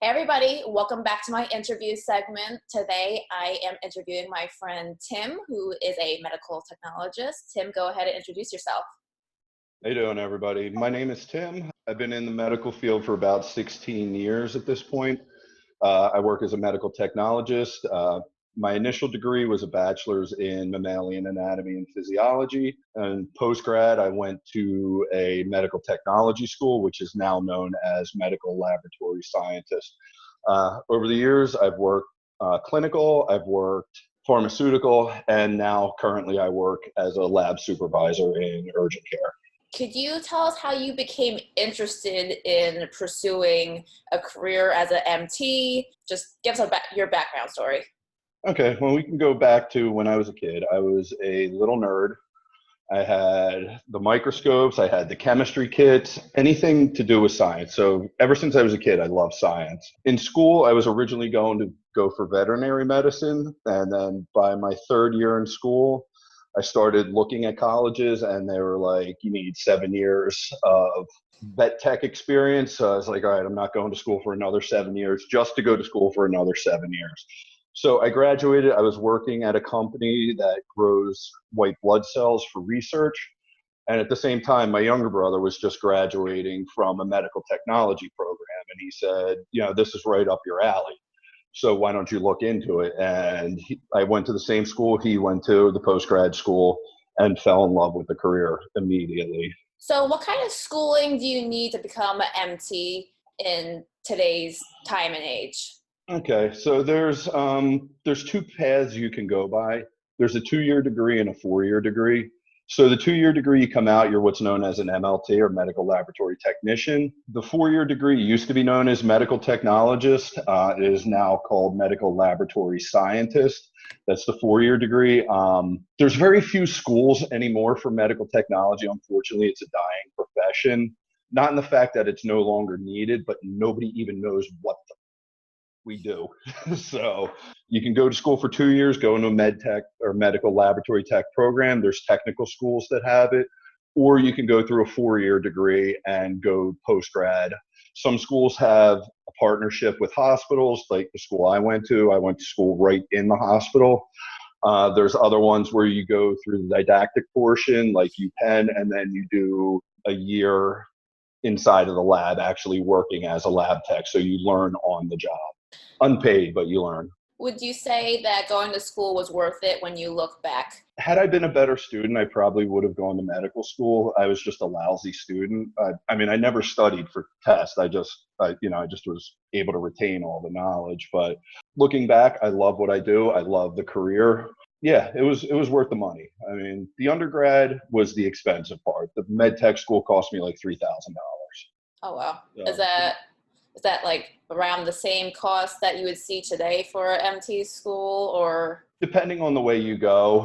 Hey everybody, welcome back to my interview segment. Today I am interviewing my friend Tim, who is a medical technologist. Tim, go ahead and introduce yourself. How you doing, everybody? My name is Tim. I've been in the medical field for about 16 years at this point. I work as a medical technologist. My initial degree was a bachelor's in mammalian anatomy and physiology. And post-grad, I went to a medical technology school, which is now known as medical laboratory scientist. Over the years, I've worked clinical, I've worked pharmaceutical, and now currently I work as a lab supervisor in urgent care. Could you tell us how you became interested in pursuing a career as an MT? Just give us your background story. Okay, well, we can go back to when I was a kid. I was a little nerd. I had the microscopes, I had the chemistry kits, anything to do with science. So ever since I was a kid, I loved science. In school, I was originally going to go for veterinary medicine. And then by my third year in school, I started looking at colleges and they were like, you need 7 years of vet tech experience. So I was like, all right, I'm not going to school for another 7 years just to go to school for another 7 years. So I graduated. I was working at a company that grows white blood cells for research. And at the same time, my younger brother was just graduating from a medical technology program. And he said, this is right up your alley. So why don't you look into it? And I went to the same school he went to, the post-grad school, and fell in love with the career immediately. So what kind of schooling do you need to become an MT in today's time and age? Okay, so there's two paths you can go by. There's a 2-year degree and a 4-year degree. So the 2-year degree, you come out, you're what's known as an MLT or medical laboratory technician. The 4-year degree used to be known as medical technologist. It is now called medical laboratory scientist. That's the 4-year degree. There's very few schools anymore for medical technology. Unfortunately, it's a dying profession. Not in the fact that it's no longer needed, but nobody even knows what we do. So you can go to school for 2 years, go into a med tech or medical laboratory tech program. There's technical schools that have it, or you can go through a 4-year degree and go post-grad. Some schools have a partnership with hospitals, like the school I went to school right in the hospital. There's other ones where you go through the didactic portion, like UPenn, and then you do a year inside of the lab actually working as a lab tech. So you learn on the job. Unpaid, but you learn. Would you say that going to school was worth it when you look back? Had I been a better student, I probably would have gone to medical school. I was just a lousy student. I never studied for tests. I just was able to retain all the knowledge. But looking back, I love what I do. I love the career. Yeah, it was worth the money. The undergrad was the expensive part. The med tech school cost me like $3,000. Oh, wow. So, Is that like around the same cost that you would see today for an MT school, or? Depending on the way you go.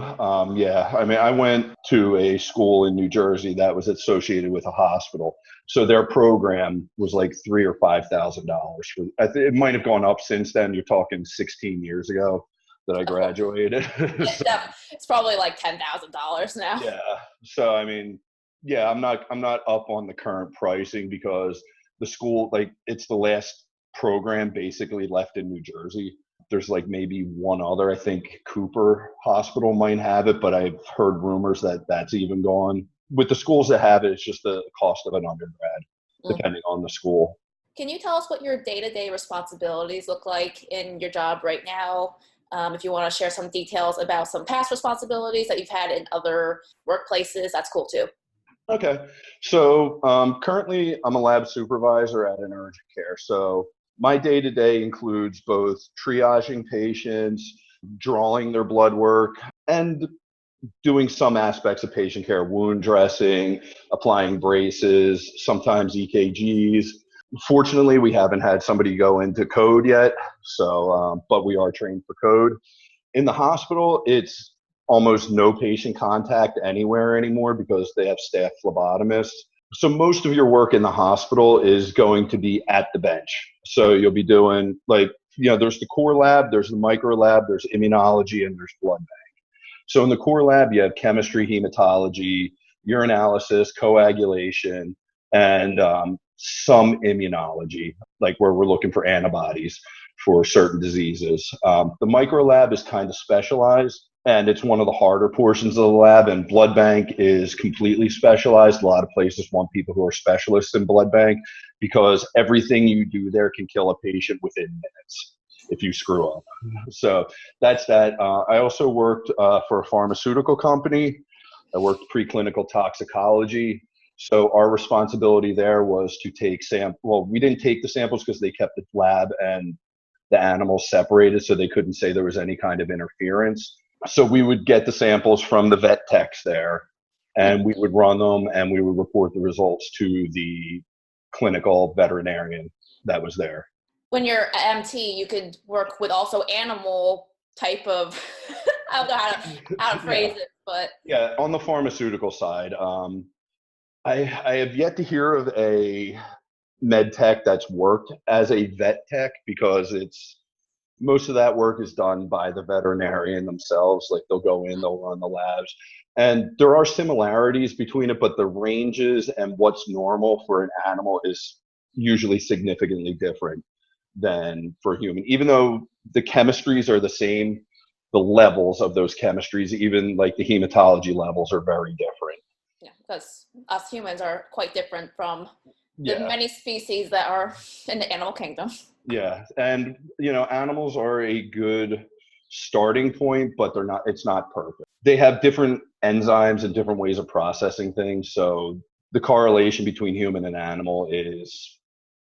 Yeah. I went to a school in New Jersey that was associated with a hospital. So their program was like $3,000 or $5,000. It might have gone up since then. You're talking 16 years ago that I graduated. It's probably like $10,000 now. Yeah. So, yeah, I'm not up on the current pricing because the school, it's the last program basically left in New Jersey. There's like maybe one other, I think Cooper Hospital might have it, but I've heard rumors that that's even gone. With the schools that have it, it's just the cost of an undergrad, depending on the school. Can you tell us what your day-to-day responsibilities look like in your job right now? If you want to share some details about some past responsibilities that you've had in other workplaces, that's cool too. Okay. So currently I'm a lab supervisor at an urgent care. So my day-to-day includes both triaging patients, drawing their blood work, and doing some aspects of patient care, wound dressing, applying braces, sometimes EKGs. Fortunately, we haven't had somebody go into code yet, but we are trained for code. In the hospital, it's almost no patient contact anywhere anymore because they have staff phlebotomists. So most of your work in the hospital is going to be at the bench. So you'll be doing there's the core lab, there's the micro lab, there's immunology, and there's blood bank. So in the core lab, you have chemistry, hematology, urinalysis, coagulation, and some immunology, like where we're looking for antibodies for certain diseases. The micro lab is kind of specialized, and it's one of the harder portions of the lab, and blood bank is completely specialized. A lot of places want people who are specialists in blood bank because everything you do there can kill a patient within minutes if you screw up. So that's that. I also worked for a pharmaceutical company. I worked preclinical toxicology. So our responsibility there was to take well, we didn't take the samples because they kept the lab and the animals separated, so they couldn't say there was any kind of interference. So we would get the samples from the vet techs there, and we would run them, and we would report the results to the clinical veterinarian that was there. When you're an MT, you could work with also animal type of, I don't know how to phrase it, but. Yeah, on the pharmaceutical side, I have yet to hear of a med tech that's worked as a vet tech, because most of that work is done by the veterinarian themselves. Like they'll go in, they'll run the labs, and there are similarities between it, but the ranges and what's normal for an animal is usually significantly different than for human. Even though the chemistries are the same, the levels of those chemistries, even like the hematology levels, are very different. Yeah, because us humans are quite different from the many species that are in the animal kingdom. Yeah, and animals are a good starting point, but it's not perfect. They have different enzymes and different ways of processing things, so the correlation between human and animal is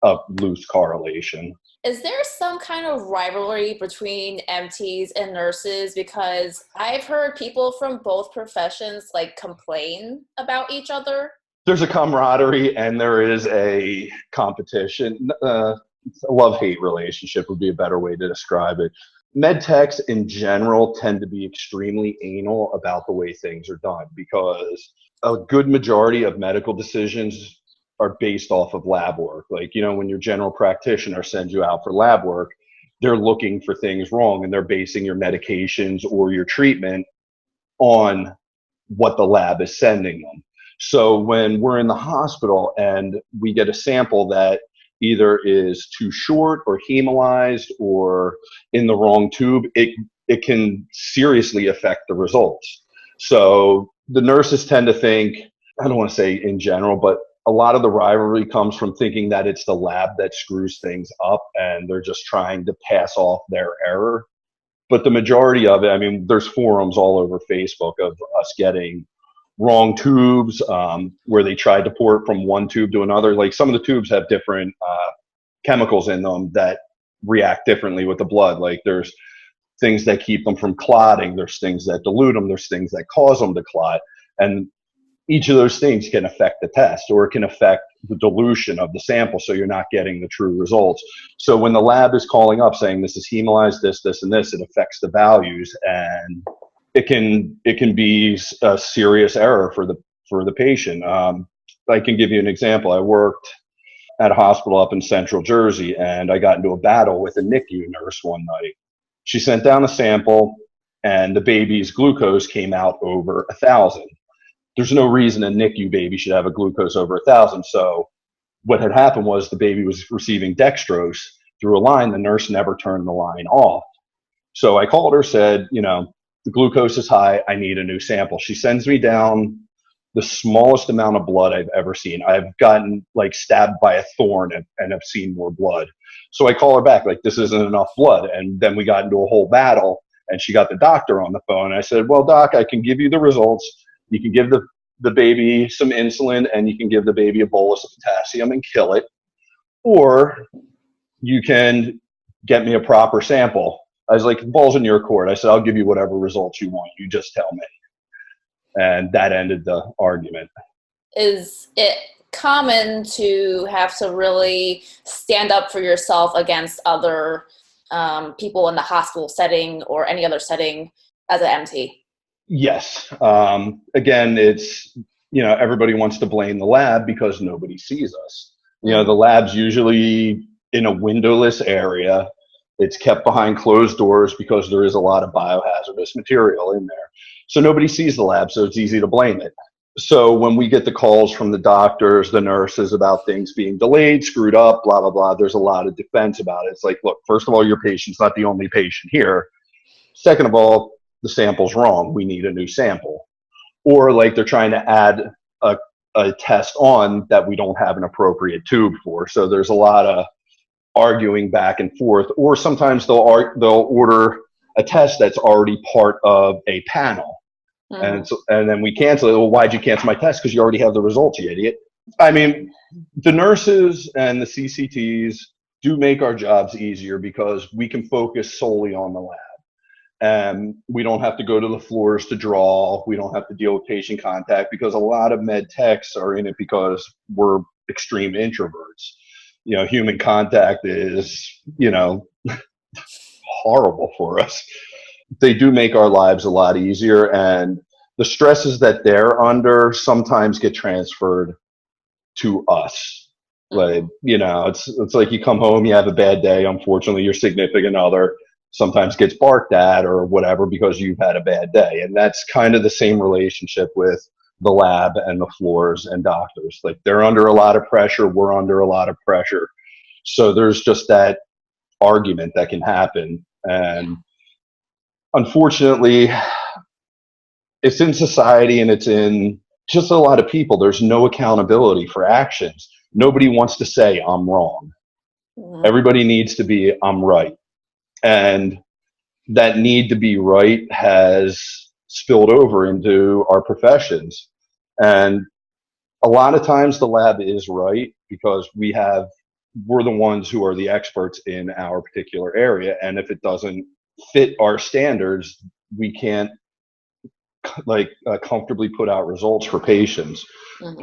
a loose correlation. Is there some kind of rivalry between MTs and nurses? Because I've heard people from both professions like complain about each other. There's a camaraderie and there is a competition. A love-hate relationship would be a better way to describe it. Med techs in general tend to be extremely anal about the way things are done, because a good majority of medical decisions are based off of lab work. Like, when your general practitioner sends you out for lab work, they're looking for things wrong, and they're basing your medications or your treatment on what the lab is sending them. So when we're in the hospital and we get a sample that either is too short or hemolyzed or in the wrong tube, it can seriously affect the results. So the nurses tend to think, I don't want to say in general, but a lot of the rivalry comes from thinking that it's the lab that screws things up and they're just trying to pass off their error. But the majority of it, there's forums all over Facebook of us getting wrong tubes, where they tried to pour it from one tube to another. Like some of the tubes have different chemicals in them that react differently with the blood. Like there's things that keep them from clotting. There's things that dilute them. There's things that cause them to clot. And each of those things can affect the test, or it can affect the dilution of the sample, so you're not getting the true results. So when the lab is calling up saying this is hemolyzed, this, and this, it affects the values, and it can be a serious error for the patient. I can give you an example. I worked at a hospital up in Central Jersey, and I got into a battle with a NICU nurse one night. She sent down a sample, and the baby's glucose came out over 1,000. There's no reason a NICU baby should have a glucose over 1,000. So what had happened was the baby was receiving dextrose through a line. The nurse never turned the line off. So I called her, said, the glucose is high. I need a new sample. She sends me down the smallest amount of blood I've ever seen. I've gotten stabbed by a thorn and have seen more blood. So I call her back, this isn't enough blood. And then we got into a whole battle, and she got the doctor on the phone. I said, well, doc, I can give you the results. You can give the baby some insulin, and you can give the baby a bolus of potassium and kill it. Or you can get me a proper sample. I was like, the ball's in your court. I said, I'll give you whatever results you want. You just tell me. And that ended the argument. Is it common to have to really stand up for yourself against other people in the hospital setting or any other setting as an MT? Yes. Again, it's, everybody wants to blame the lab because nobody sees us. The lab's usually in a windowless area. It's kept behind closed doors because there is a lot of biohazardous material in there. So nobody sees the lab, so it's easy to blame it. So when we get the calls from the doctors, the nurses about things being delayed, screwed up, blah, blah, blah, there's a lot of defense about it. It's like, look, first of all, your patient's not the only patient here. Second of all, the sample's wrong. We need a new sample. Or like they're trying to add a, a test on that we don't have an appropriate tube for. So there's a lot of arguing back and forth. Or sometimes they'll order a test that's already part of a panel. And then we cancel it. Well, why'd you cancel my test? Because you already have the results, you idiot. I mean, the nurses and the CCTs do make our jobs easier because we can focus solely on the lab. And we don't have to go to the floors to draw. We don't have to deal with patient contact because a lot of med techs are in it because we're extreme introverts. You know, human contact is, you know, horrible for us. They do make our lives a lot easier, and the stresses that they're under sometimes get transferred to us. Like, you know, it's like you come home, you have a bad day. Unfortunately, your significant other sometimes gets barked at or whatever because you've had a bad day. And that's kind of the same relationship with the lab and the floors and doctors. Like, they're under a lot of pressure. We're under a lot of pressure. So there's just that argument that can happen. And unfortunately, it's in society and it's in just a lot of people. There's no accountability for actions. Nobody wants to say, I'm wrong. Everybody needs to be, I'm right. And that need to be right has spilled over into our professions. And a lot of times the lab is right because we're the ones who are the experts in our particular area. And if it doesn't fit our standards, we can't comfortably put out results for patients.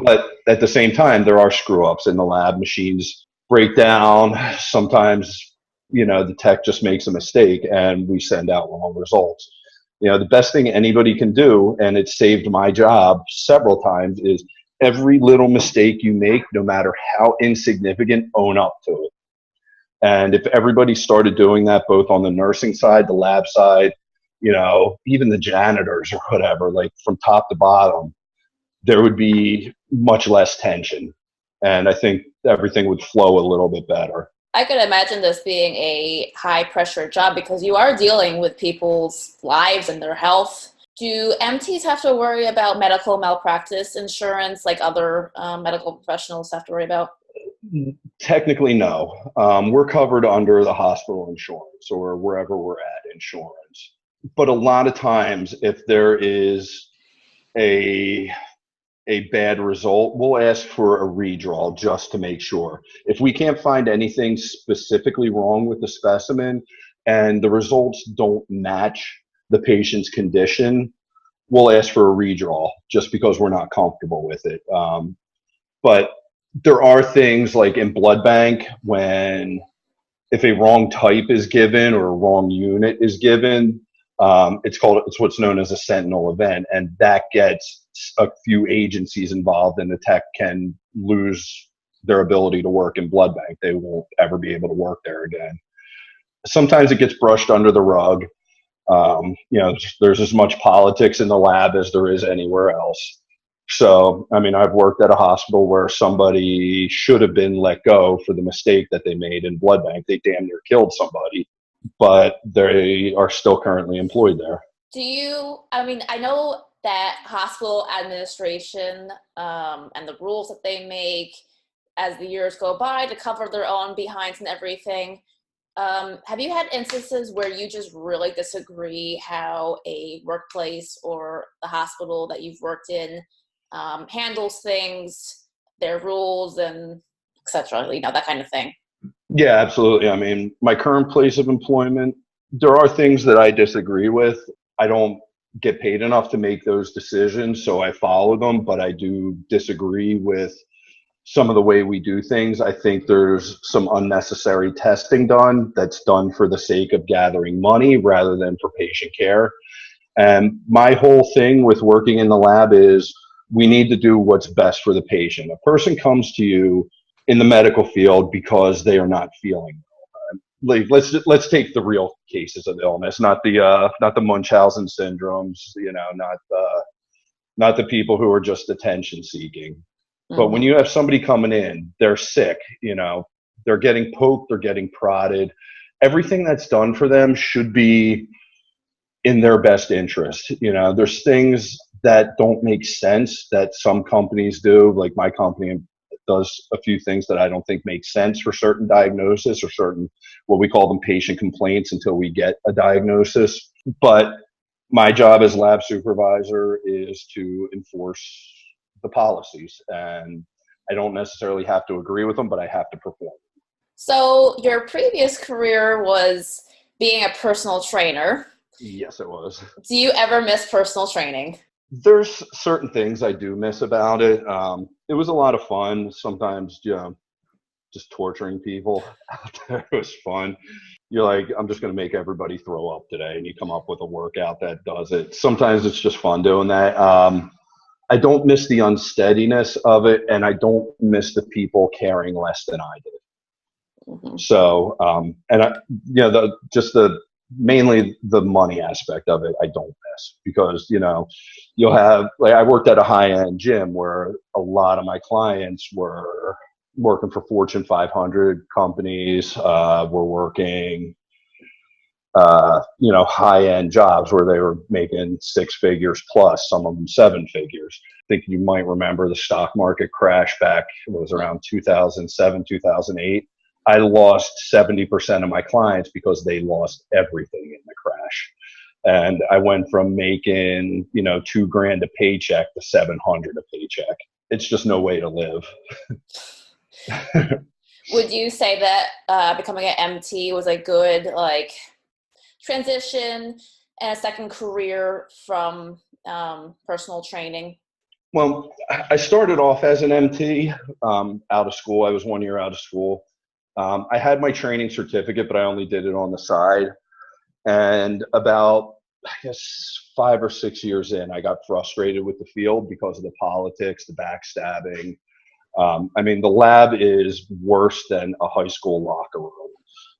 But at the same time, there are screw ups in the lab. Machines break down. Sometimes, you know, the tech just makes a mistake and we send out wrong results. You know, the best thing anybody can do, and it saved my job several times, is every little mistake you make, no matter how insignificant, own up to it. And if everybody started doing that, both on the nursing side, the lab side, you know, even the janitors or whatever, like from top to bottom, there would be much less tension. And I think everything would flow a little bit better. I could imagine this being a high pressure job because you are dealing with people's lives and their health. Do MTs have to worry about medical malpractice insurance like other medical professionals have to worry about? Technically, no. We're covered under the hospital insurance or wherever we're at insurance. But a lot of times, if there is a bad result, we'll ask for a redraw just to make sure. If we can't find anything specifically wrong with the specimen and the results don't match the patient's condition, we'll ask for a redraw just because we're not comfortable with it. But there are things like in blood bank if a wrong type is given or a wrong unit is given, it's what's known as a Sentinel Event, and that gets a few agencies involved, and the tech can lose their ability to work in blood bank. They won't ever be able to work there again. Sometimes it gets brushed under the rug. You know, there's as much politics in the lab as there is anywhere else. So, I mean, I've worked at a hospital where somebody should have been let go for the mistake that they made in blood bank. They damn near killed somebody, but they are still currently employed there. I know that hospital administration and the rules that they make as the years go by to cover their own behinds and everything. Have you had instances where you just really disagree how a workplace or the hospital that you've worked in handles things, their rules, and etc., you know, that kind of thing? Yeah, absolutely. I mean, my current place of employment, there are things that I disagree with. I don't get paid enough to make those decisions, so I follow them, but I do disagree with some of the way we do things. I think there's some unnecessary testing done that's done for the sake of gathering money rather than for patient care. And my whole thing with working in the lab is we need to do what's best for the patient. A person comes to you in the medical field because they are not feeling well. Like, let's take the real cases of illness, not the Munchausen syndromes, you know, not the people who are just attention seeking. But when Mm-hmm. you have somebody coming in, they're sick, they're getting poked, they're getting prodded. Everything that's done for them should be in their best interest. There's things that don't make sense that some companies do, like my company does a few things that I don't think make sense for certain diagnosis or certain, what we call them, patient complaints until we get a diagnosis. But my job as lab supervisor is to enforce the policies, and I don't necessarily have to agree with them, but I have to perform. So your previous career was being a personal trainer. Yes, it was. Do you ever miss personal training? There's certain things I do miss about it. It was a lot of fun. Sometimes, just torturing people out there was fun. You're like, I'm just going to make everybody throw up today, and you come up with a workout that does it. Sometimes it's just fun doing that. I don't miss the unsteadiness of it, and I don't miss the people caring less than I did. Mm-hmm. So, mainly the money aspect of it, I don't miss, because, you'll have, like, I worked at a high-end gym where a lot of my clients were working for Fortune 500 companies, were working, high-end jobs where they were making 6 figures plus, some of them 7 figures. I think you might remember the stock market crash back, it was around 2007, 2008. I lost 70% of my clients because they lost everything in the crash. And I went from making, $2,000 a paycheck to 700 a paycheck. It's just no way to live. Would you say that becoming an MT was a good transition and a second career from personal training? Well, I started off as an MT out of school. I was 1 year out of school. I had my training certificate, but I only did it on the side. And about, I guess, 5 or 6 years in, I got frustrated with the field because of the politics, the backstabbing. The lab is worse than a high school locker room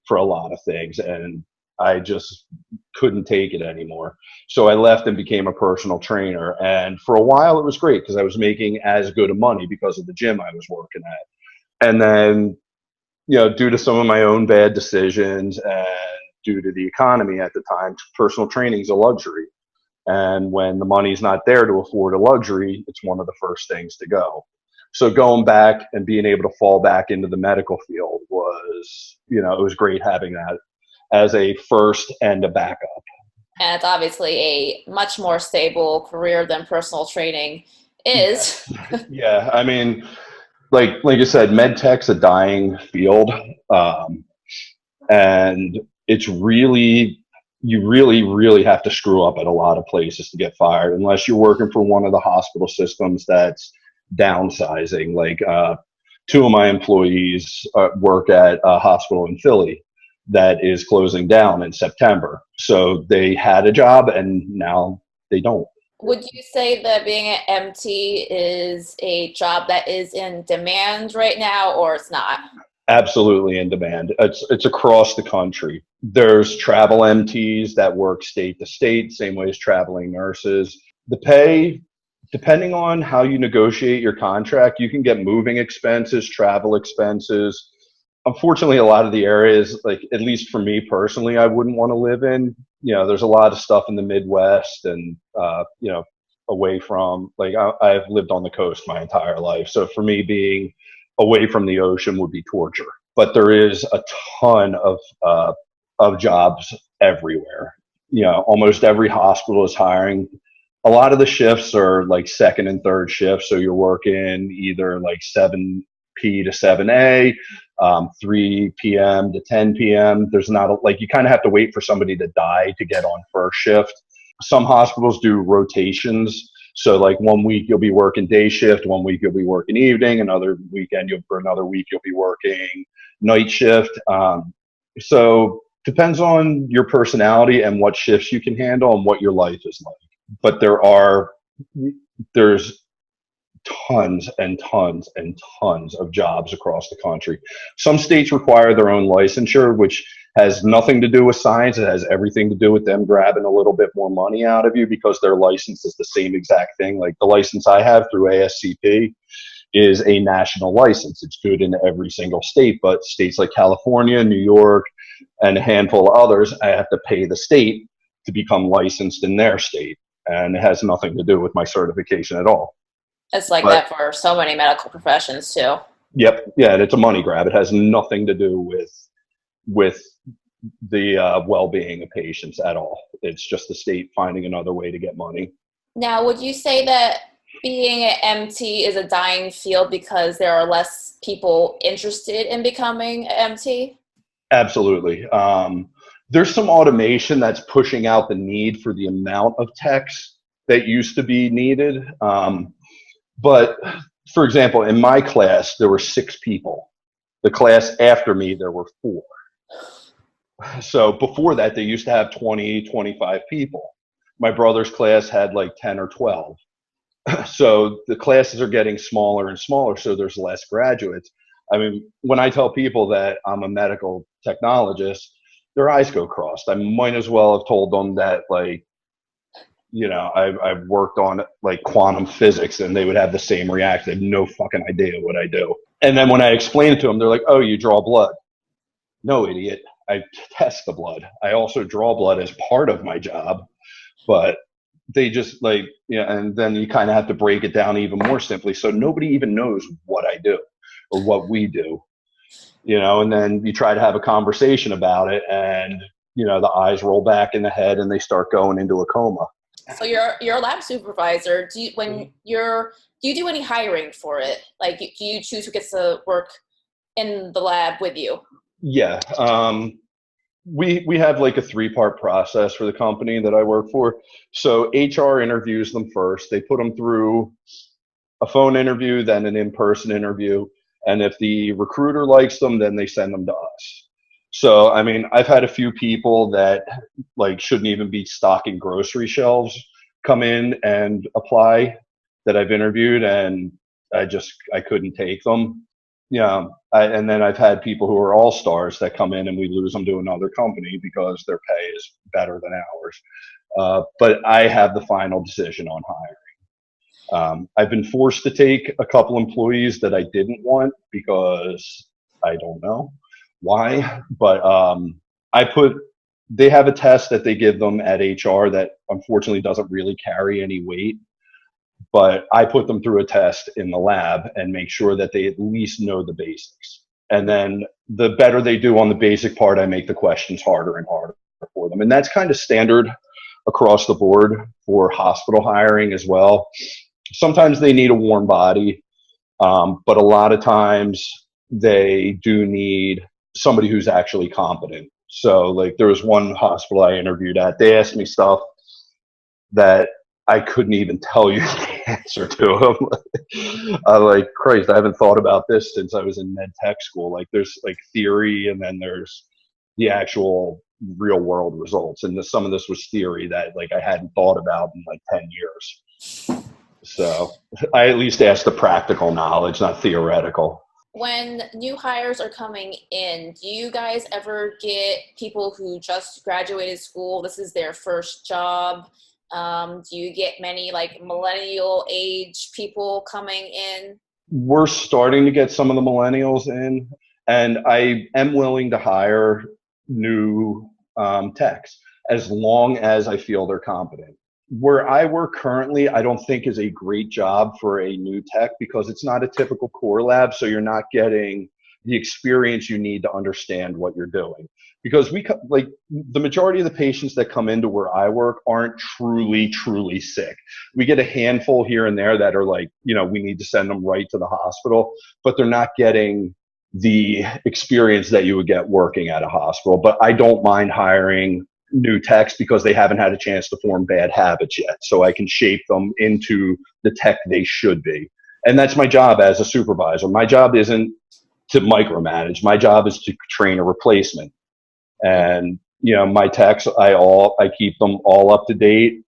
for a lot of things, and I just couldn't take it anymore. So I left and became a personal trainer. And for a while, it was great because I was making as good of money because of the gym I was working at. And then, due to some of my own bad decisions and due to the economy at the time, personal training is a luxury. And when the money's not there to afford a luxury, it's one of the first things to go. So going back and being able to fall back into the medical field was, it was great having that as a first and a backup. And it's obviously a much more stable career than personal training is. Yeah. Like I said, med tech's a dying field. And it's really, you really, really have to screw up at a lot of places to get fired, unless you're working for one of the hospital systems that's downsizing. Like, 2 of my employees work at a hospital in Philly that is closing down in September. So they had a job and now they don't. Would you say that being an MT is a job that is in demand right now, or it's not? Absolutely in demand. It's across the country. There's travel MTs that work state to state, same way as traveling nurses. The pay, depending on how you negotiate your contract, you can get moving expenses, travel expenses. Unfortunately, a lot of the areas, like, at least for me personally, I wouldn't want to live in. There's a lot of stuff in the Midwest and, away from, like, I've lived on the coast my entire life. So for me, being away from the ocean would be torture. But there is a ton of jobs everywhere. Almost every hospital is hiring. A lot of the shifts are like second and third shifts. So you're working either like 7P to 7A, 3 p.m. to 10 p.m. There's not you kind of have to wait for somebody to die to get on first shift. Some hospitals do rotations. So like 1 week you'll be working day shift, 1 week you'll be working evening, another week you'll be working night shift. So depends on your personality and what shifts you can handle and what your life is like. But there's tons and tons and tons of jobs across the country. Some states require their own licensure, which Has nothing to do with science. It has everything to do with them grabbing a little bit more money out of you because their license is the same exact thing. Like the license I have through ASCP is a national license. It's good in every single state, but states like California, New York, and a handful of others, I have to pay the state to become licensed in their state. And it has nothing to do with my certification at all. It's like But that for so many medical professions too. yep, yeah, and it's a money grab. It has nothing to do with the well-being of patients at all. It's just the state finding another way to get money. Now, would you say that being an MT is a dying field because there are less people interested in becoming an MT? Absolutely. There's some automation that's pushing out the need for the amount of techs that used to be needed. But for example, in my class, there were 6 people. The class after me, there were 4. So before that, they used to have 20, 25 people. My brother's class had like 10 or 12. So the classes are getting smaller and smaller, so there's less graduates. I mean, when I tell people that I'm a medical technologist, their eyes go crossed. I might as well have told them that, like, you know, I've worked on like quantum physics, and they would have the same reaction. They have no fucking idea what I do. And then when I explain it to them, they're like, "Oh, you draw blood." No, idiot. I test the blood. I also draw blood as part of my job, but they just like, yeah, and then you kind of have to break it down even more simply. So nobody even knows what I do or what we do, you know, and then you try to have a conversation about it, and, you know, the eyes roll back in the head and they start going into a coma. So you're a lab supervisor. Do you do any hiring for it? Like, do you choose who gets to work in the lab with you? Yeah. We have like a 3-part process for the company that I work for. So HR interviews them first. They put them through a phone interview, then an in-person interview. And if the recruiter likes them, then they send them to us. So, I mean, I've had a few people that like shouldn't even be stocking grocery shelves come in and apply that I've interviewed, and I couldn't take them. Yeah, and then I've had people who are all-stars that come in and we lose them to another company because their pay is better than ours. But I have the final decision on hiring. I've been forced to take a couple employees that I didn't want because I don't know why, but they have a test that they give them at HR that unfortunately doesn't really carry any weight. But I put them through a test in the lab and make sure that they at least know the basics. And then the better they do on the basic part, I make the questions harder and harder for them. And that's kind of standard across the board for hospital hiring as well. Sometimes they need a warm body, but a lot of times they do need somebody who's actually competent. So like there was one hospital I interviewed at, they asked me stuff that I couldn't even tell you the answer to them. I'm like, Christ, I haven't thought about this since I was in med tech school. Like there's like theory and then there's the actual real world results. And some of this was theory that like I hadn't thought about in like 10 years. So I at least asked the practical knowledge, not theoretical. When new hires are coming in, do you guys ever get people who just graduated school, this is their first job? Do you get many like millennial age people coming in? We're starting to get some of the millennials in, and I am willing to hire new techs as long as I feel they're competent. Where I work currently, I don't think is a great job for a new tech because it's not a typical core lab, so you're not getting the experience you need to understand what you're doing. Because like the majority of the patients that come into where I work aren't truly sick. We get a handful here and there that are like, you know, we need to send them right to the hospital, but they're not getting the experience that you would get working at a hospital. But I don't mind hiring new techs because they haven't had a chance to form bad habits yet. So I can shape them into the tech they should be. And that's my job as a supervisor. My job isn't to micromanage. My job is to train a replacement. And, you know, my techs, I keep them all up to date.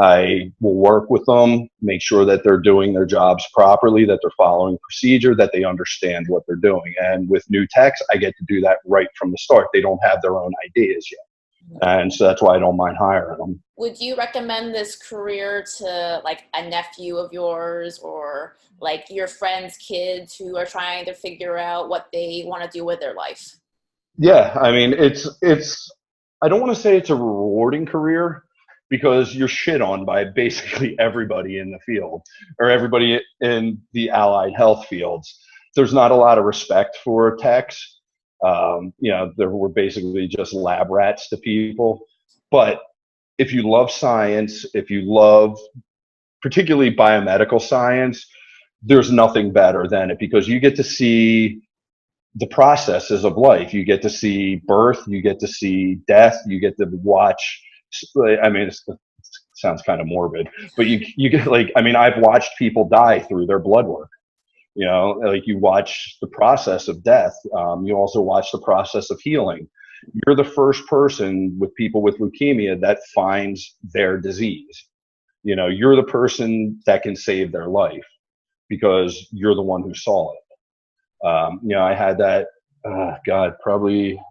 I will work with them, make sure that they're doing their jobs properly, that they're following procedure, that they understand what they're doing. And with new techs, I get to do that right from the start. They don't have their own ideas yet. And so that's why I don't mind hiring them. Would you recommend this career to like a nephew of yours or like your friends' kids who are trying to figure out what they want to do with their life? Yeah, I mean, I don't want to say it's a rewarding career because you're shit on by basically everybody in the field or everybody in the allied health fields. There's not a lot of respect for techs. We're basically just lab rats to people. But if you love science, if you love particularly biomedical science, there's nothing better than it because you get to see the processes of life. You get to see birth, you get to see death, you get to watch. I mean, it sounds kind of morbid, but you get like, I mean, I've watched people die through their blood work. You know, like you watch the process of death. You also watch the process of healing. You're the first person with people with leukemia that finds their disease. You know, you're the person that can save their life because you're the one who saw it. I had that, probably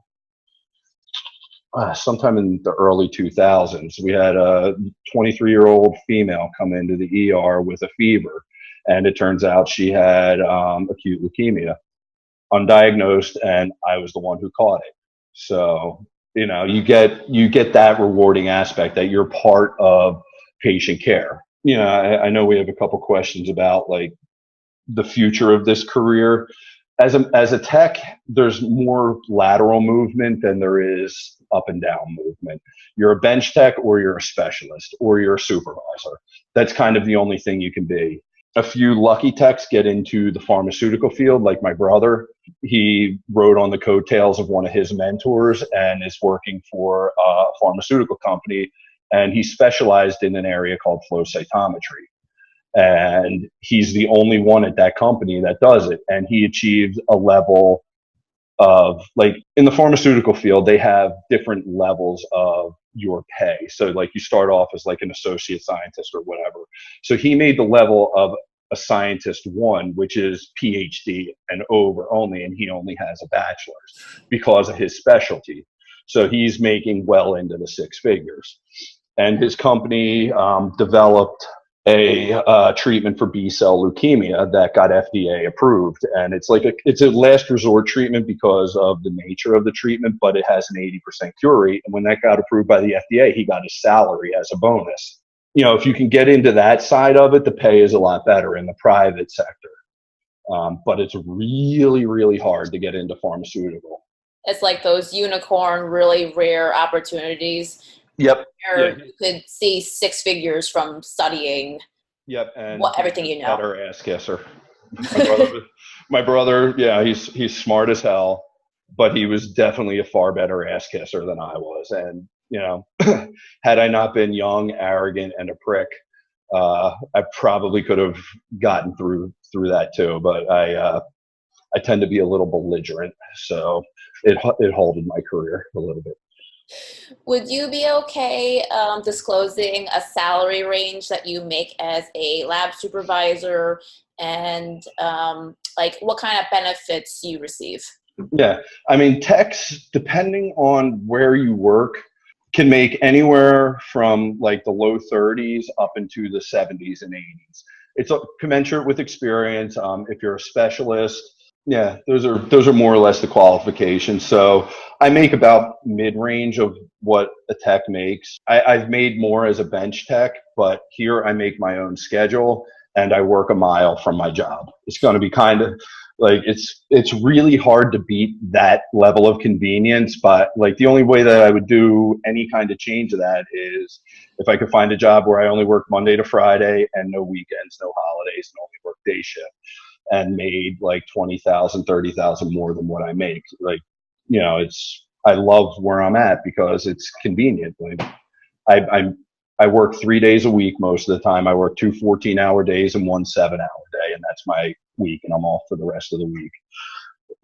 sometime in the early 2000s. We had a 23-year-old female come into the ER with a fever, and it turns out she had acute leukemia, undiagnosed, and I was the one who caught it. So, you get that rewarding aspect that you're part of patient care. I know we have a couple questions about like the future of this career. As a tech, there's more lateral movement than there is up and down movement. You're a bench tech or you're a specialist or you're a supervisor. That's kind of the only thing you can be. A few lucky techs get into the pharmaceutical field, like my brother. He rode on the coattails of one of his mentors and is working for a pharmaceutical company. And he specialized in an area called flow cytometry. And he's the only one at that company that does it. And he achieved a level of, like, in the pharmaceutical field, they have different levels of your pay. So like you start off as like an associate scientist or whatever. So he made the level of a scientist one, which is PhD and over only, and he only has a bachelor's because of his specialty. So he's making well into the six figures. And his company developed a treatment for B-cell leukemia that got FDA approved. And it's a last resort treatment because of the nature of the treatment, but it has an 80% cure rate. And when that got approved by the FDA, he got his salary as a bonus. If you can get into that side of it, the pay is a lot better in the private sector. But it's really, really hard to get into pharmaceutical. It's like those unicorn, really rare opportunities. Yep. Where you could see six figures from studying. Yep. And everything you know. Better ass kisser. My brother, yeah, he's smart as hell, but he was definitely a far better ass kisser than I was. And had I not been young, arrogant, and a prick, I probably could have gotten through that too. But I tend to be a little belligerent, so it halted my career a little bit. Would you be okay disclosing a salary range that you make as a lab supervisor and like what kind of benefits you receive? Yeah, I mean, techs, depending on where you work, can make anywhere from like the low 30s up into the 70s and 80s. It's commensurate with experience. If you're a specialist, yeah, those are more or less the qualifications. So I make about mid-range of what a tech makes. I've made more as a bench tech, but here I make my own schedule and I work a mile from my job. It's going to be kind of like, it's really hard to beat that level of convenience. But like the only way that I would do any kind of change of that is if I could find a job where I only work Monday to Friday and no weekends, no holidays, and only work day shift, and made like 20,000, 30,000 more than what I make. Like, I love where I'm at because it's convenient. Like I work 3 days a week most of the time. I work 2 14-hour days and 1 7-hour day, and that's my week, and I'm off for the rest of the week.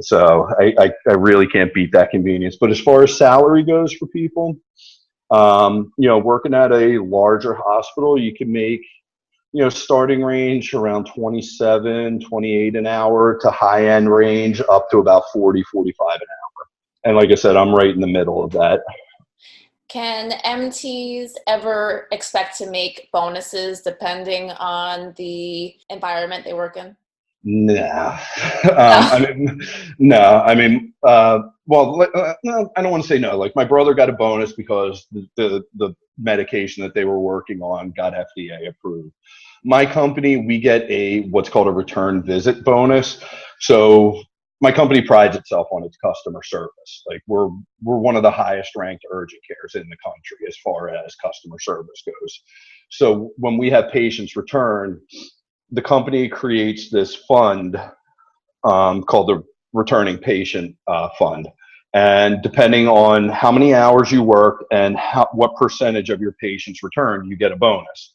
So I really can't beat that convenience. But as far as salary goes for people, Working at a larger hospital, you can make, starting range around 27, 28 an hour to high end range up to about 40, 45 an hour. And like I said, I'm right in the middle of that. Can MTs ever expect to make bonuses depending on the environment they work in? No. No. No. No, I don't want to say no. Like my brother got a bonus because the medication that they were working on got FDA approved. My company, we get what's called a return visit bonus. So my company prides itself on its customer service. Like we're one of the highest ranked urgent cares in the country as far as customer service goes. So when we have patients return, the company creates this fund called the Returning Patient Fund. And depending on how many hours you work and what percentage of your patients return, you get a bonus.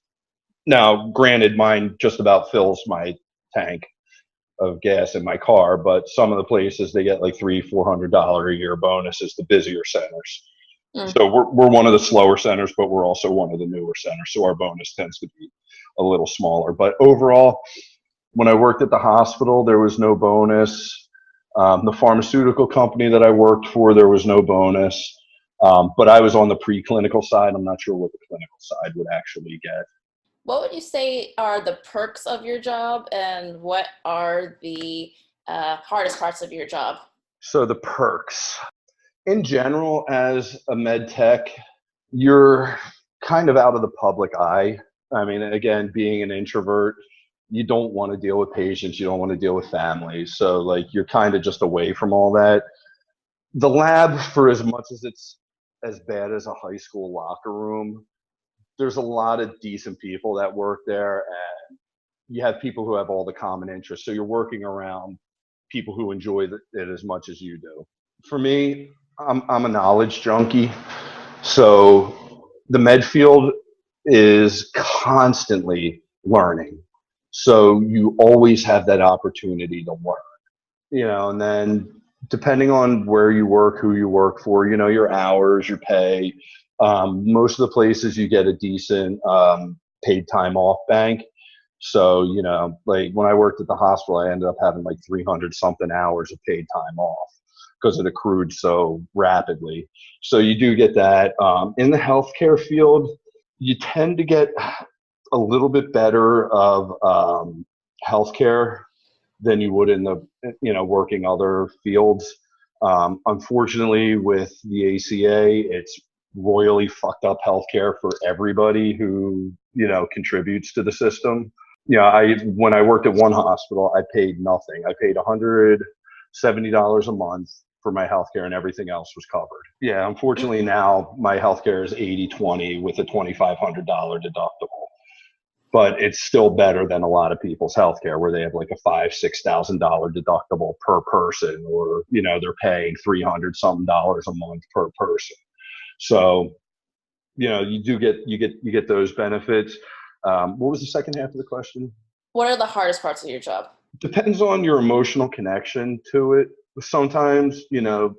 Now, granted, mine just about fills my tank of gas in my car, but some of the places they get like $300-400 a year bonuses, the busier centers. Mm. So we're one of the slower centers, but we're also one of the newer centers. So our bonus tends to be a little smaller. But overall, when I worked at the hospital, there was no bonus. The pharmaceutical company that I worked for, there was no bonus. But I was on the preclinical side. I'm not sure what the clinical side would actually get. What would you say are the perks of your job, and what are the hardest parts of your job? So the perks. In general, as a med tech, you're kind of out of the public eye. I mean, again, being an introvert, you don't want to deal with patients, you don't want to deal with families. So like you're kind of just away from all that. The lab, for as much as it's as bad as a high school locker room, there's a lot of decent people that work there, and you have people who have all the common interests. So you're working around people who enjoy it as much as you do. For me, I'm a knowledge junkie. So the med field is constantly learning. So you always have that opportunity to learn, and then depending on where you work, who you work for, your hours, your pay, most of the places you get a decent paid time off bank. So, like when I worked at the hospital, I ended up having like 300 something hours of paid time off because it accrued so rapidly. So you do get that. In the healthcare field, you tend to get a little bit better of healthcare than you would in the, working other fields. Unfortunately, with the ACA, it's royally fucked up healthcare for everybody who, contributes to the system. When I worked at one hospital, I paid nothing. I paid $170 a month for my healthcare, and everything else was covered. Yeah, unfortunately now my healthcare is 80/20 with a $2,500 deductible. But it's still better than a lot of people's healthcare where they have like a $5,000-6,000 deductible per person, or they're paying $300 something a month per person. So you get those benefits. What was the second half of the question? What are the hardest parts of your job? Depends on your emotional connection to it. Sometimes you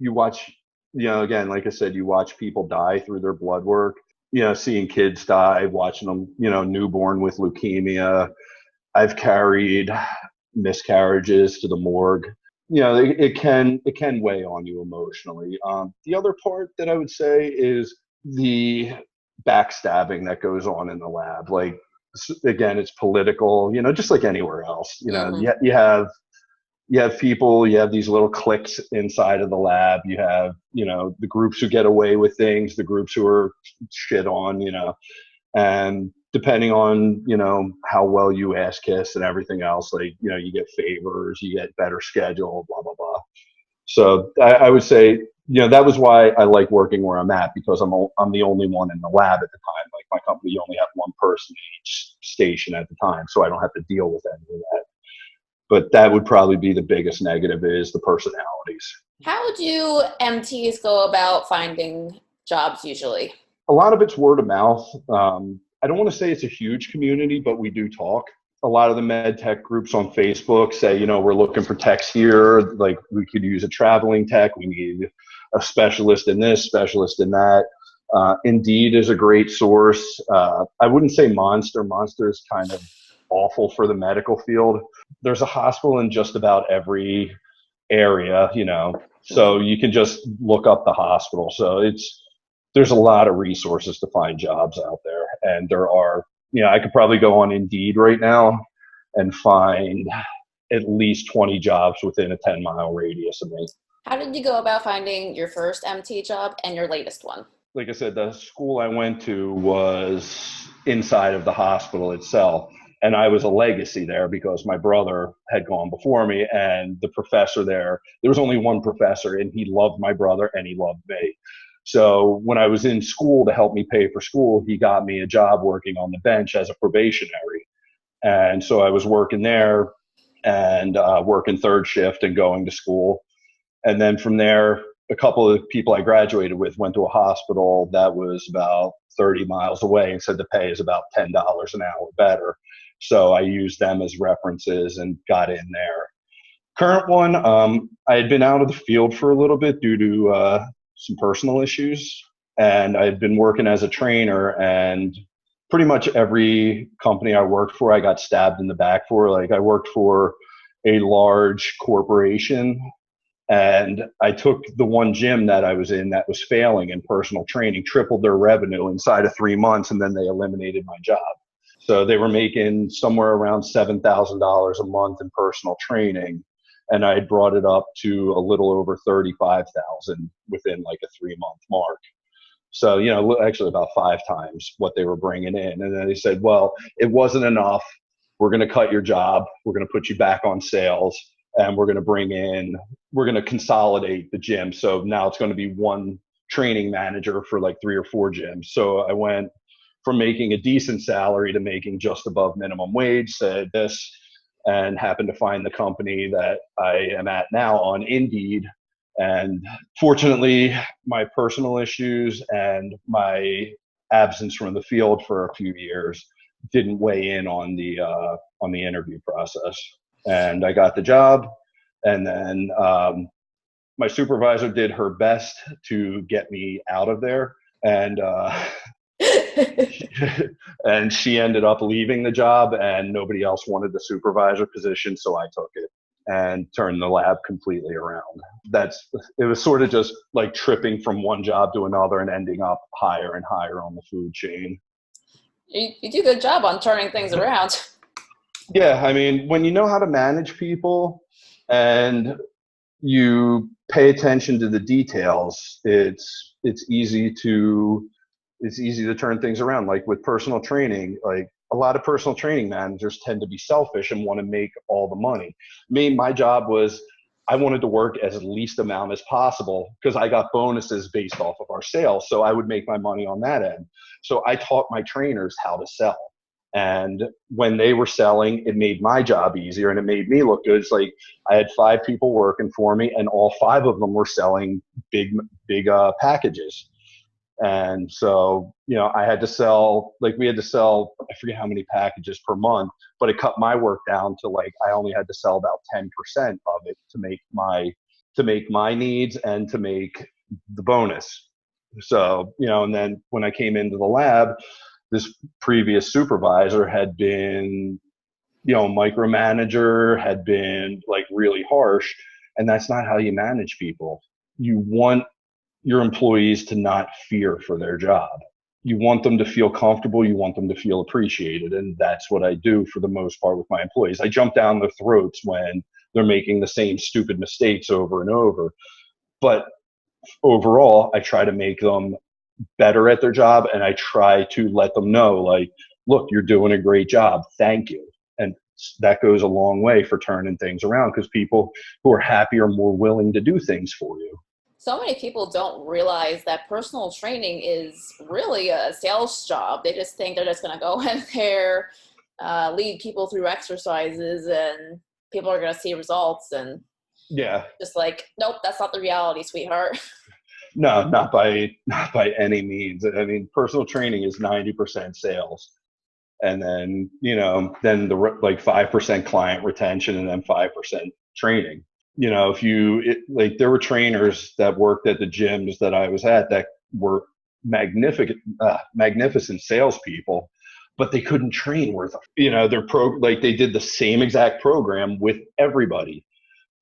watch, again, like I said, you watch people die through their blood work. Seeing kids die, watching them, newborn with leukemia. I've carried miscarriages to the morgue. It can weigh on you emotionally. The other part that I would say is the backstabbing that goes on in the lab. Like, again, it's political, just like anywhere else. Mm-hmm. You have people, you have these little cliques inside of the lab. You have, the groups who get away with things, the groups who are shit on, and depending on, how well you ass kiss and everything else, like, you get favors, you get better schedule, blah, blah, blah. So I would say, that was why I like working where I'm at, because I'm the only one in the lab at the time. Like my company, you only have one person in each station at the time. So I don't have to deal with any of that. But that would probably be the biggest negative, is the personalities. How do MTs go about finding jobs usually? A lot of it's word of mouth. I don't want to say it's a huge community, but we do talk. A lot of the med tech groups on Facebook say, we're looking for techs here. Like we could use a traveling tech. We need a specialist in this, specialist in that. Indeed is a great source. I wouldn't say Monster. Monster is kind of awful for the medical field. There's a hospital in just about every area, so you can just look up the hospital. So there's a lot of resources to find jobs out there. And there are, I could probably go on Indeed right now and find at least 20 jobs within a 10-mile radius of me. How did you go about finding your first MT job and your latest one? Like I said, the school I went to was inside of the hospital itself. And I was a legacy there because my brother had gone before me, and the professor there was only one professor, and he loved my brother and he loved me. So when I was in school to help me pay for school, he got me a job working on the bench as a probationary. And so I was working there and working third shift and going to school. And then from there, a couple of people I graduated with went to a hospital that was about 30 miles away and said the pay is about $10 an hour better. So I used them as references and got in there. Current one, I had been out of the field for a little bit due to some personal issues, and I had been working as a trainer, and pretty much every company I worked for, I got stabbed in the back for. Like, I worked for a large corporation, and I took the one gym that I was in that was failing in personal training, tripled their revenue inside of 3 months, and then they eliminated my job. So they were making somewhere around $7,000 a month in personal training, and I had brought it up to a little over 35,000 within like a 3-month mark. So, actually about 5 times what they were bringing in. And then they said, well, it wasn't enough. We're going to cut your job. We're going to put you back on sales, and we're going to consolidate the gym. So now it's going to be one training manager for like 3 or 4 gyms. So I went from making a decent salary to making just above minimum wage, said this, and happened to find the company that I am at now on Indeed. And fortunately, my personal issues and my absence from the field for a few years didn't weigh in on the interview process. And I got the job. And then my supervisor did her best to get me out of there. And and she ended up leaving the job, and nobody else wanted the supervisor position, so I took it and turned the lab completely around. It was sort of just like tripping from one job to another and ending up higher and higher on the food chain. You do a good job on turning things around. Yeah, I mean, when you know how to manage people and you pay attention to the details, it's easy to turn things around. Like with personal training, like a lot of personal training managers tend to be selfish and want to make all the money. My job was, I wanted to work as least amount as possible because I got bonuses based off of our sales. So I would make my money on that end. So I taught my trainers how to sell. And when they were selling, it made my job easier and it made me look good. It's like I had 5 people working for me, and all 5 of them were selling big packages. And so, I had to sell, we had to sell, I forget how many packages per month, but it cut my work down to I only had to sell about 10% of it to make my needs and to make the bonus. So, and then when I came into the lab, this previous supervisor had been, micromanager, had been really harsh, and that's not how you manage people. You want your employees to not fear for their job. You want them to feel comfortable. You want them to feel appreciated. And that's what I do for the most part with my employees. I jump down their throats when they're making the same stupid mistakes over and over. But overall, I try to make them better at their job. And I try to let them know, look, you're doing a great job. Thank you. And that goes a long way for turning things around, because people who are happy are more willing to do things for you. So many people don't realize that personal training is really a sales job. They just think they're just going to go in there, lead people through exercises, and people are going to see results. And yeah, just nope, that's not the reality, sweetheart. No, not by any means. I mean, personal training is 90% sales, and then then the 5% client retention, and then 5% training. If there were trainers that worked at the gyms that I was at that were magnificent salespeople, but they couldn't train worth, like they did the same exact program with everybody,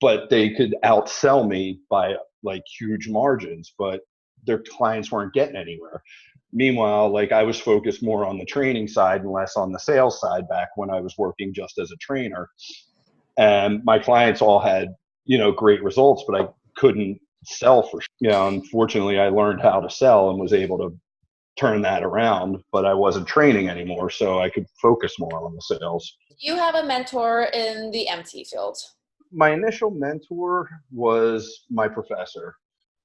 but they could outsell me by like huge margins, but their clients weren't getting anywhere. Meanwhile, like I was focused more on the training side and less on the sales side back when I was working just as a trainer. And my clients all had, great results, but I couldn't sell for, unfortunately I learned how to sell and was able to turn that around, but I wasn't training anymore. So I could focus more on the sales. Do you have a mentor in the MT field? My initial mentor was my professor.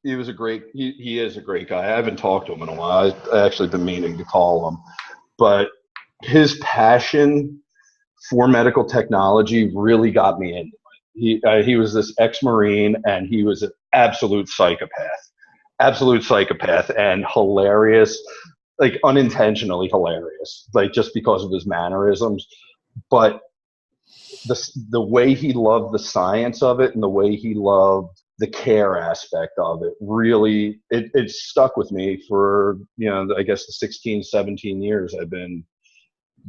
He was he is a great guy. I haven't talked to him in a while. I actually been meaning to call him, but his passion for medical technology really got me into it. He was this ex-Marine, and he was an absolute psychopath and hilarious, like unintentionally hilarious, like just because of his mannerisms. But the way he loved the science of it and the way he loved the care aspect of it really, it stuck with me for, I guess the 16, 17 years I've been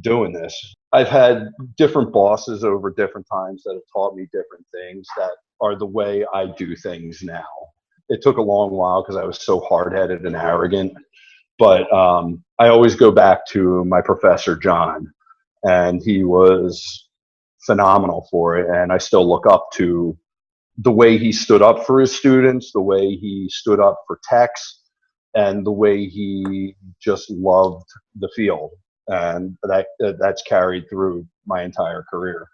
doing this. I've had different bosses over different times that have taught me different things that are the way I do things now. It took a long while because I was so hard-headed and arrogant, but I always go back to my professor, John, and he was phenomenal for it. And I still look up to the way he stood up for his students, the way he stood up for techs, and the way he just loved the field. And that's carried through my entire career.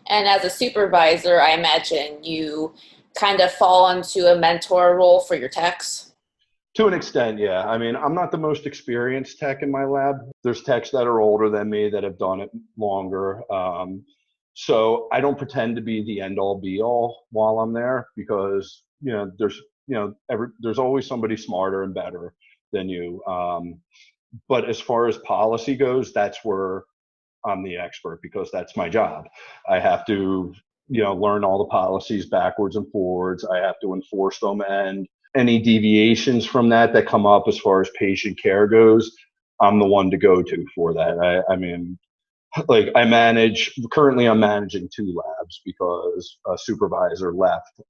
And as a supervisor, I imagine you kind of fall into a mentor role for your techs. To an extent, yeah. I mean, I'm not the most experienced tech in my lab. There's techs that are older than me that have done it longer. So I don't pretend to be the end all be all while I'm there, because, there's always somebody smarter and better than you. But as far as policy goes, that's where I'm the expert, because that's my job. I have to, learn all the policies backwards and forwards. I have to enforce them, and any deviations from that come up as far as patient care goes, I'm the one to go to for that. I mean, like currently I'm managing 2 labs because a supervisor left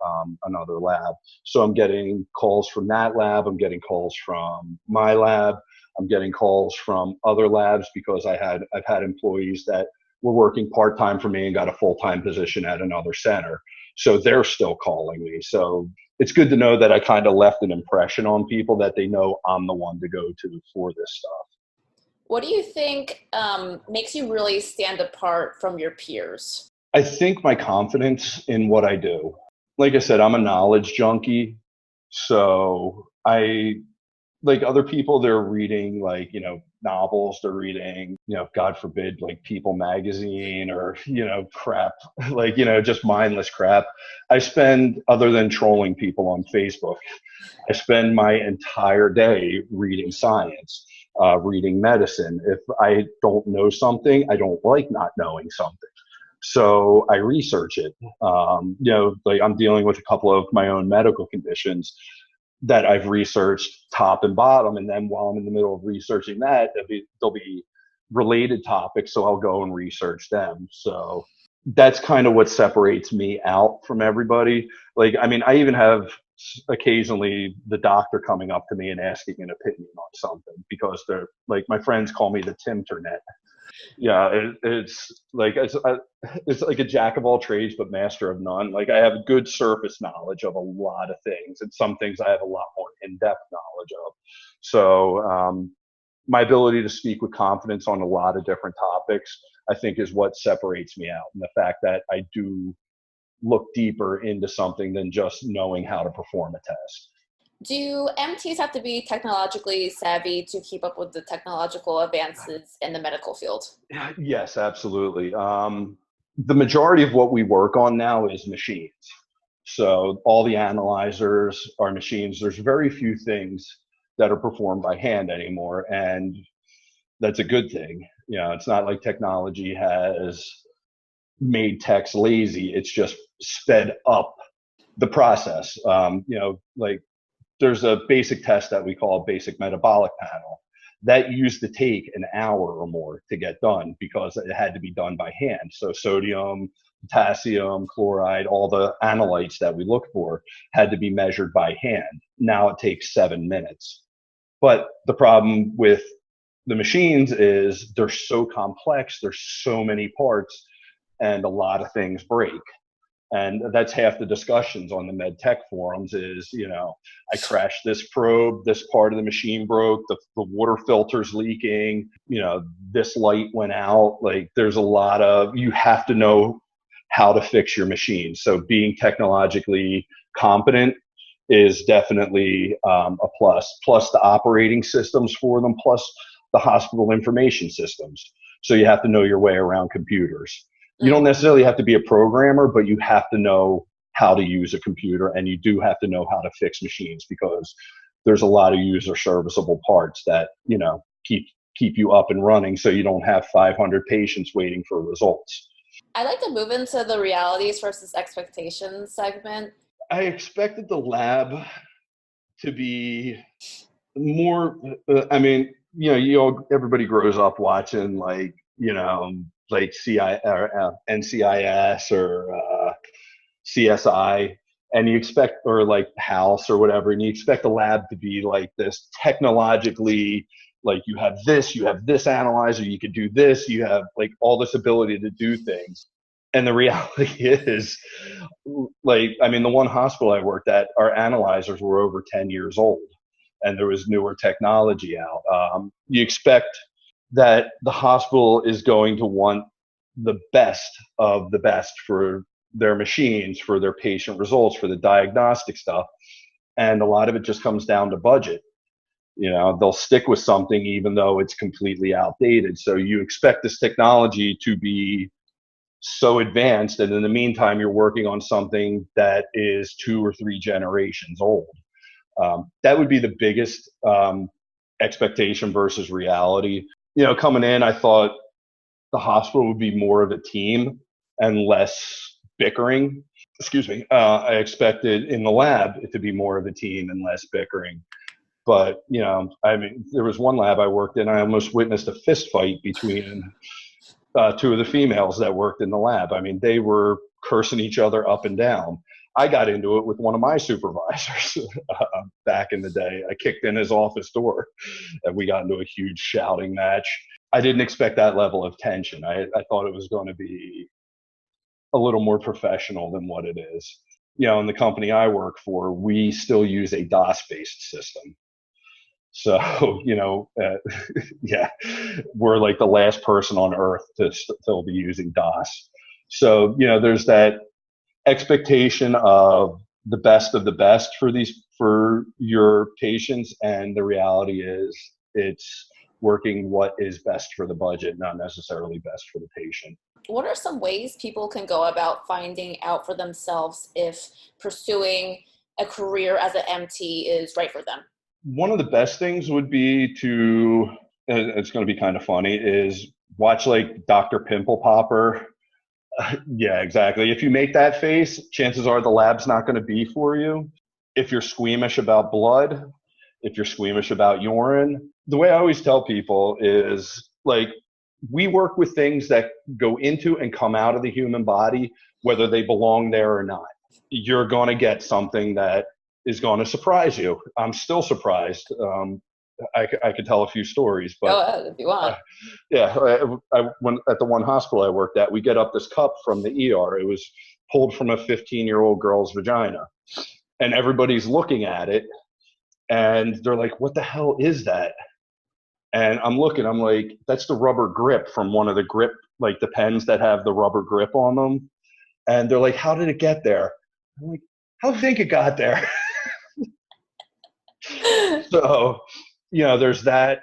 another lab. So I'm getting calls from that lab. I'm getting calls from my lab. I'm getting calls from other labs because I've had employees that were working part-time for me and got a full-time position at another center. So they're still calling me. So it's good to know that I kind of left an impression on people, that they know I'm the one to go to for this stuff. What do you think makes you really stand apart from your peers? I think my confidence in what I do. Like I said, I'm a knowledge junkie. So like other people, they're reading novels, they're reading, God forbid, like People magazine or, crap, like, just mindless crap. Other than trolling people on Facebook, I spend my entire day reading science, reading medicine. If I don't know something, I don't like not knowing something. So I research it. Like I'm dealing with a couple of my own medical conditions that I've researched top and bottom. And then while I'm in the middle of researching that, there'll be related topics. So I'll go and research them. So that's kind of what separates me out from everybody. Like, I mean, I even have occasionally the doctor coming up to me and asking an opinion on something, because they're like, my friends call me the Timternet. Yeah, it's like a jack of all trades but master of none. Like I have good surface knowledge of a lot of things, and some things I have a lot more in-depth knowledge of. So my ability to speak with confidence on a lot of different topics, I think, is what separates me out, and the fact that I do look deeper into something than just knowing how to perform a test. Do MTs have to be technologically savvy to keep up with the technological advances in the medical field? Yes, absolutely. The majority of what we work on now is machines. So all the analyzers are machines. There's very few things that are performed by hand anymore, and that's a good thing. It's not like technology has made techs lazy. It's just sped up the process. Like there's a basic test that we call a basic metabolic panel that used to take an hour or more to get done because it had to be done by hand. So sodium, potassium, chloride, all the analytes that we look for had to be measured by hand. Now it takes 7 minutes. But the problem with the machines is they're so complex, there's so many parts, and a lot of things break. And that's half the discussions on the med tech forums is, I crashed this probe, this part of the machine broke, the water filter's leaking, this light went out. Like there's a lot of, you have to know how to fix your machine. So being technologically competent is definitely a plus the operating systems for them, plus the hospital information systems. So you have to know your way around computers. You don't necessarily have to be a programmer, but you have to know how to use a computer, and you do have to know how to fix machines because there's a lot of user serviceable parts that, keep you up and running so you don't have 500 patients waiting for results. I'd like to move into the realities versus expectations segment. I expected the lab to be more, everybody grows up watching like NCIS or CSI, and you expect, or like House or whatever, and you expect the lab to be like this technologically, like you have this analyzer, you could do this, you have like all this ability to do things. And the reality is, the one hospital I worked at, our analyzers were over 10 years old, and there was newer technology out. You expect that the hospital is going to want the best of the best for their machines, for their patient results, for the diagnostic stuff. And a lot of it just comes down to budget. They'll stick with something even though it's completely outdated. So you expect this technology to be so advanced, and in the meantime, you're working on something that is 2 or 3 generations old. That would be the biggest expectation versus reality. Coming in, I thought the hospital would be more of a team and less bickering. Excuse me. I expected in the lab it to be more of a team and less bickering. But, there was one lab I worked in, I almost witnessed a fist fight between 2 of the females that worked in the lab. They were cursing each other up and down. I got into it with one of my supervisors back in the day. I kicked in his office door and we got into a huge shouting match. I didn't expect that level of tension. I thought it was going to be a little more professional than what it is. In the company I work for, we still use a DOS-based system. So, we're like the last person on earth to still be using DOS. So, there's that expectation of the best for your patients, and the reality is it's working what is best for the budget, not necessarily best for the patient. What are some ways people can go about finding out for themselves if pursuing a career as an MT is right for them? One of the best things would be to, it's going to be kind of funny, is watch like Dr. Pimple Popper. Yeah, exactly. If you make that face, chances are the lab's not going to be for you. If you're squeamish about blood, if you're squeamish about urine, the way I always tell people is like, we work with things that go into and come out of the human body, whether they belong there or not. You're going to get something that is going to surprise you. I'm still surprised. I could tell a few stories, but go ahead if you want. I when at the one hospital I worked at, we get up this cup from the ER. It was pulled from a 15-year-old girl's vagina, and everybody's looking at it, and they're like, "What the hell is that?" And I'm looking. I'm like, "That's the rubber grip from one of the grip, like the pens that have the rubber grip on them." And they're like, "How did it get there?" I'm like, "How do you think it got there?" So, there's that,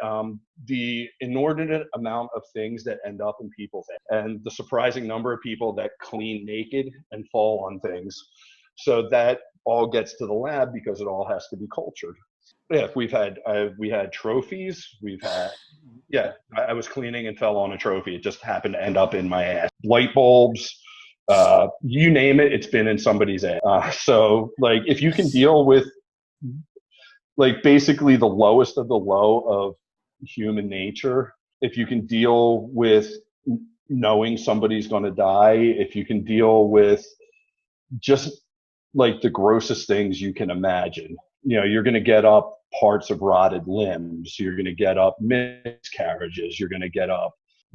the inordinate amount of things that end up in people's head, and the surprising number of people that clean naked and fall on things. So that all gets to the lab because it all has to be cultured. Yeah, we had trophies. I was cleaning and fell on a trophy. It just happened to end up in my ass. Light bulbs, you name it, it's been in somebody's ass. So like, if you can deal with like basically the lowest of the low of human nature. If you can deal with knowing somebody's going to die, if you can deal with just like the grossest things you can imagine, you're going to get up parts of rotted limbs, you're going to get up miscarriages, you're going to get up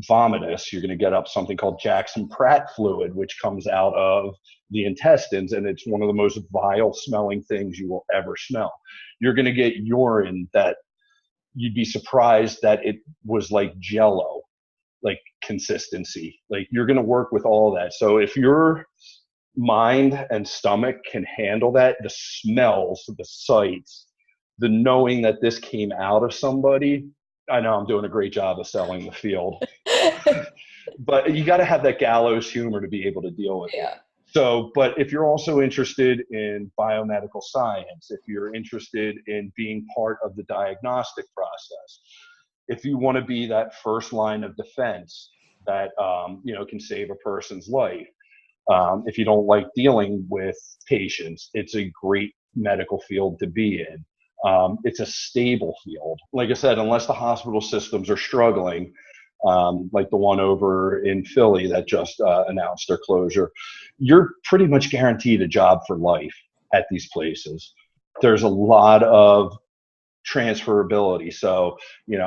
vomitus, you're going to get up something called Jackson Pratt fluid, which comes out of the intestines, and it's one of the most vile smelling things you will ever smell. You're going to get urine that you'd be surprised that it was like Jello, like consistency. Like, you're going to work with all that. So if your mind and stomach can handle that, the smells, the sights, the knowing that this came out of somebody, I know I'm doing a great job of selling the field, but you got to have that gallows humor to be able to deal with it. So, but if you're also interested in biomedical science, if you're interested in being part of the diagnostic process, if you want to be that first line of defense that can save a person's life, if you don't like dealing with patients, it's a great medical field to be in. It's a stable field. Like I said, unless the hospital systems are struggling, like the one over in Philly that just announced their closure, you're pretty much guaranteed a job for life at these places. There's a lot of transferability. So,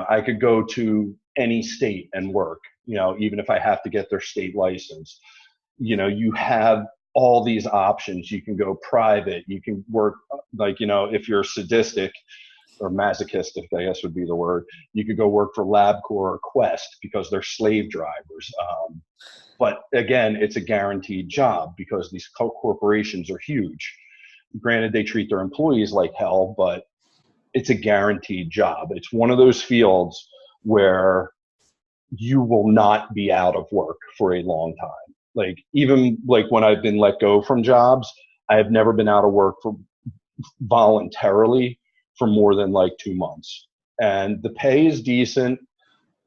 I could go to any state and work, even if I have to get their state license. You have all these options. You can go private. You can work, like, if you're sadistic or masochistic, I guess would be the word, you could go work for LabCorp or Quest because they're slave drivers. But again, it's a guaranteed job because these corporations are huge. Granted, they treat their employees like hell, but it's a guaranteed job. It's one of those fields where you will not be out of work for a long time. Like, even like when I've been let go from jobs, I have never been out of work for voluntarily for more than like 2 months. And the pay is decent.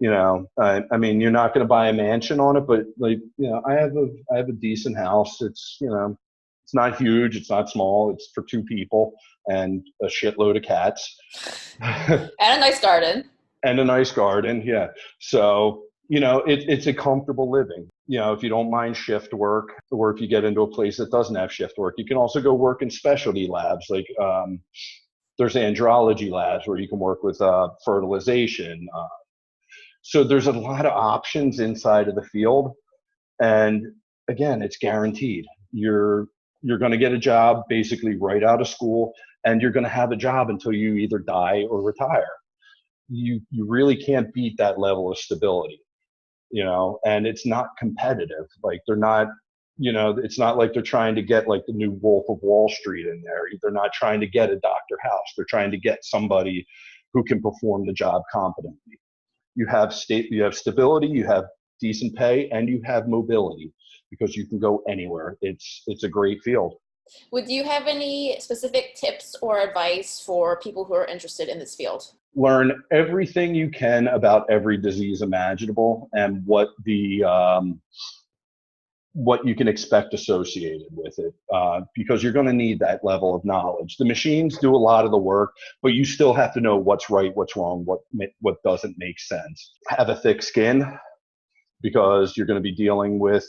I mean, you're not going to buy a mansion on it, but like, I have a decent house. It's, it's not huge. It's not small. It's for 2 people and a shitload of cats. And a nice garden. And a nice garden. Yeah. So, it's a comfortable living. If you don't mind shift work, or if you get into a place that doesn't have shift work, you can also go work in specialty labs. Like, there's andrology labs where you can work with fertilization. So there's a lot of options inside of the field. And again, it's guaranteed. You're going to get a job basically right out of school, and you're going to have a job until you either die or retire. You really can't beat that level of stability, and it's not competitive. Like, they're not, it's not like they're trying to get like the new Wolf of Wall Street in there. They're not trying to get a Dr. House. They're trying to get somebody who can perform the job competently. You have stability, you have decent pay, and you have mobility because you can go anywhere. It's a great field. Would you have any specific tips or advice for people who are interested in this field? Learn everything you can about every disease imaginable and what you can expect associated with it, because you're going to need that level of knowledge. The machines do a lot of the work, but you still have to know what's right, what's wrong, what doesn't make sense. Have a thick skin because you're going to be dealing with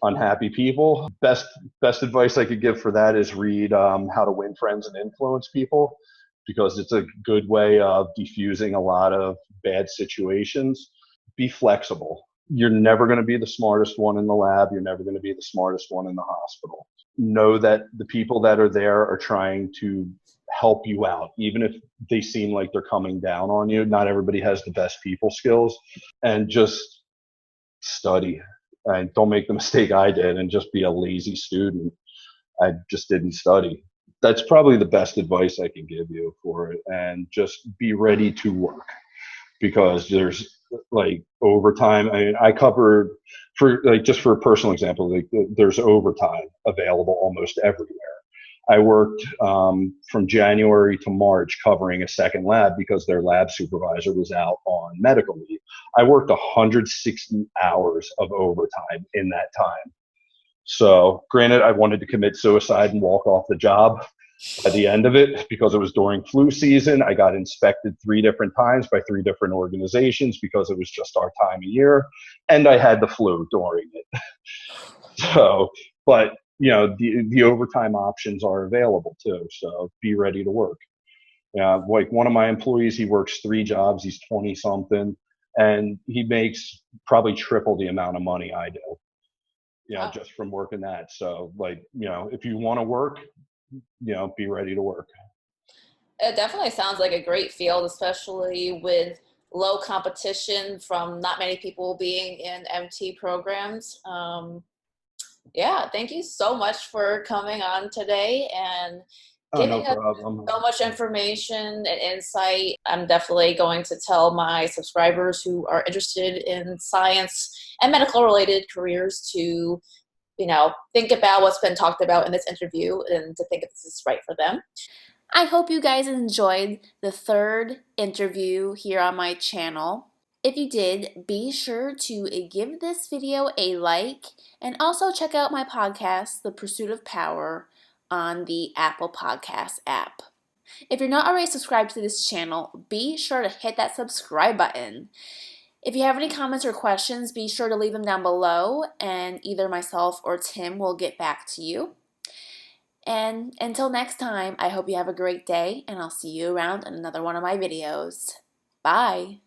unhappy people. Best advice I could give for that is read How to Win Friends and Influence People, because it's a good way of diffusing a lot of bad situations. Be flexible. You're never going to be the smartest one in the lab. You're never going to be the smartest one in the hospital. Know that the people that are there are trying to help you out, even if they seem like they're coming down on you. Not everybody has the best people skills. And just study. And don't make the mistake I did and just be a lazy student. I just didn't study. That's probably the best advice I can give you for it. And just be ready to work, because there's like overtime. I mean, I covered just for a personal example, like there's overtime available almost everywhere. I worked from January to March covering a second lab because their lab supervisor was out on medical leave. I worked 160 hours of overtime in that time. So granted, I wanted to commit suicide and walk off the job, By the end of it, because it was during flu season, I got inspected 3 different times by 3 different organizations because it was just our time of year, and I had the flu during it. So, but the overtime options are available too. So be ready to work. Yeah, like one of my employees, he works 3 jobs. He's 20 something, and he makes probably triple the amount of money I do. Wow. Just from working that. So, like, if you want to work, be ready to work. It definitely sounds like a great field, especially with low competition from not many people being in MT programs. Yeah, thank you so much for coming on today and Oh, no giving us problem. so much information and insight. I'm definitely going to tell my subscribers who are interested in science and medical related careers to, think about what's been talked about in this interview and to think if this is right for them. I hope you guys enjoyed the third interview here on my channel. If you did, be sure to give this video a like and also check out my podcast, The Pursuit of Power, on the Apple Podcast app. If you're not already subscribed to this channel, be sure to hit that subscribe button. If you have any comments or questions, be sure to leave them down below and either myself or Tim will get back to you. And until next time, I hope you have a great day and I'll see you around in another one of my videos. Bye!